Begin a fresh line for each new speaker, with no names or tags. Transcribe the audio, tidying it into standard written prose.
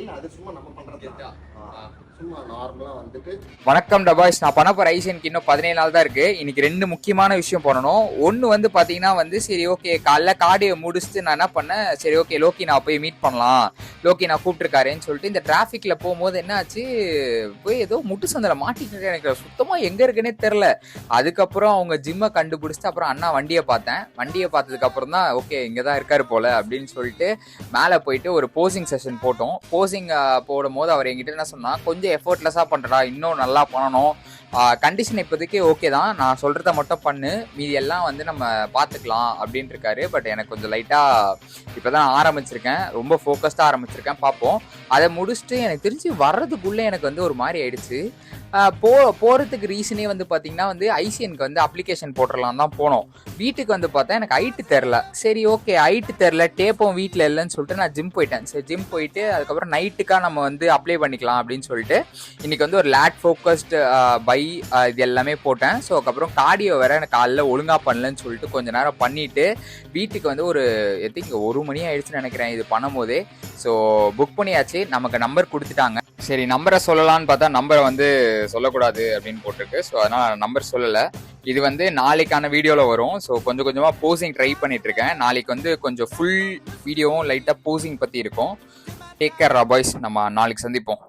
இல்ல அது சும்மா நம்ம பண்றது சும்மா நார்மலா வந்துட்டு.
வணக்கம் டபாய்ஸ், நான் பண்ண போற ஐசியனுக்கு இன்னும் 17 நாள் தான் இருக்கு. இன்னைக்கு 2 முக்கியமான விஷயம் பண்ணணும். ஒன்னு வந்து பாத்தீங்கன்னா வந்து சரி ஓகே காலைல கார்டியோ முடிச்சுட்டு நான் என்ன பண்ணேன், சரி ஓகே லோக்கி நான் போய் மீட் பண்ணலாம், லோக்கி நான் கூப்பிட்டுருக்காருன்னு சொல்லிட்டு இந்த டிராஃபிக்ல போகும்போது என்ன ஆச்சு, போய் ஏதோ முட்டு சந்தில மாட்டிக்கிட்டு எனக்கு சுத்தமா எங்க இருக்குன்னே தெரியல. அதுக்கப்புறம் அவங்க ஜிம்மை கண்டுபிடிச்சிட்டு அப்புறம் அண்ணா வண்டியை பார்த்தேன். வண்டியை பார்த்ததுக்கு அப்புறம் தான் ஓகே இங்கதான் இருக்காரு போல அப்படின்னு சொல்லிட்டு மேலே போயிட்டு ஒரு போசிங் செஷன் போட்டோம். போசிங் போடும் போது அவர் என்கிட்ட என்ன சொன்னா, கொஞ்சம் எஃபோர்ட்லெஸ்ஸா பண்றடா, இன்னும் நல்லா பண்ணணும், கண்டிஷன் இப்போதைக்கு ஓகே தான், நான் சொல்றத மட்டும் பண்ணு, மீதி எல்லாம் வந்து நம்ம பார்த்துக்கலாம் அப்படின்னு இருக்காரு. பட் எனக்கு கொஞ்சம் லைட்டா இப்போதான் ஆரம்பிச்சிருக்கேன், ரொம்ப ஃபோக்கஸ்டா ஆரம்பிச்சிருக்கேன். பார்ப்போம். அதை முடிச்சுட்டு எனக்கு தெரிஞ்சு வர்றதுக்குள்ள எனக்கு வந்து ஒரு மாதிரி ஆயிடுச்சு. போறதுக்கு ரீசனே வந்து பாத்தீங்கன்னா வந்து ஐசிஎனுக்கு வந்து அப்ளிகேஷன் போட்டுடலாம் தான் போனோம். வீட்டுக்கு வந்து பார்த்தா எனக்கு ஹைட்டு தெரில. சரி ஓகே ஹைட்டு தெரில, டேப்பும் வீட்டில் இல்லைன்னு சொல்லிட்டு நான் ஜிம் போயிட்டேன். சரி ஜிம் போயிட்டு அதுக்கப்புறம் நைட்டுக்காக நம்ம வந்து அப்ளை பண்ணிக்கலாம் அப்படின்னு சொல்லிட்டு இன்னைக்கு வந்து ஒரு லேட் ஃபோக்கஸ்டு பை இது எல்லாமே போட்டேன். ஸோ அதுக்கப்புறம் கார்டியோ வேற எனக்கு காலைல ஒழுங்காக பண்ணலன்னு சொல்லிட்டு கொஞ்ச நேரம் பண்ணிட்டு வீட்டுக்கு வந்து ஒரு இங்கே 1 மணி ஆயிடுச்சுன்னு நினைக்கிறேன் இது பண்ணும் போதே. ஸோ புக் பண்ணியாச்சு, நமக்கு நம்பர் கொடுத்துட்டாங்க. சரி நம்பரை சொல்லலான்னு பார்த்தா நம்பரை வந்து சொல்லக்கூடாது அப்படின்னு போட்டிருக்கு. ஸோ அதனால் நம்பர் சொல்லலை. இது வந்து நாளைக்கான வீடியோவில் வரும். ஸோ கொஞ்சம் கொஞ்சமாக போசிங் ட்ரை பண்ணிட்டு இருக்கேன். நாளைக்கு வந்து கொஞ்சம் ஃபுல் வீடியோவும் லைட்டாக போசிங் பற்றி இருக்கும். டேக் கேர் பாய்ஸ், நம்ம நாளைக்கு சந்திப்போம்.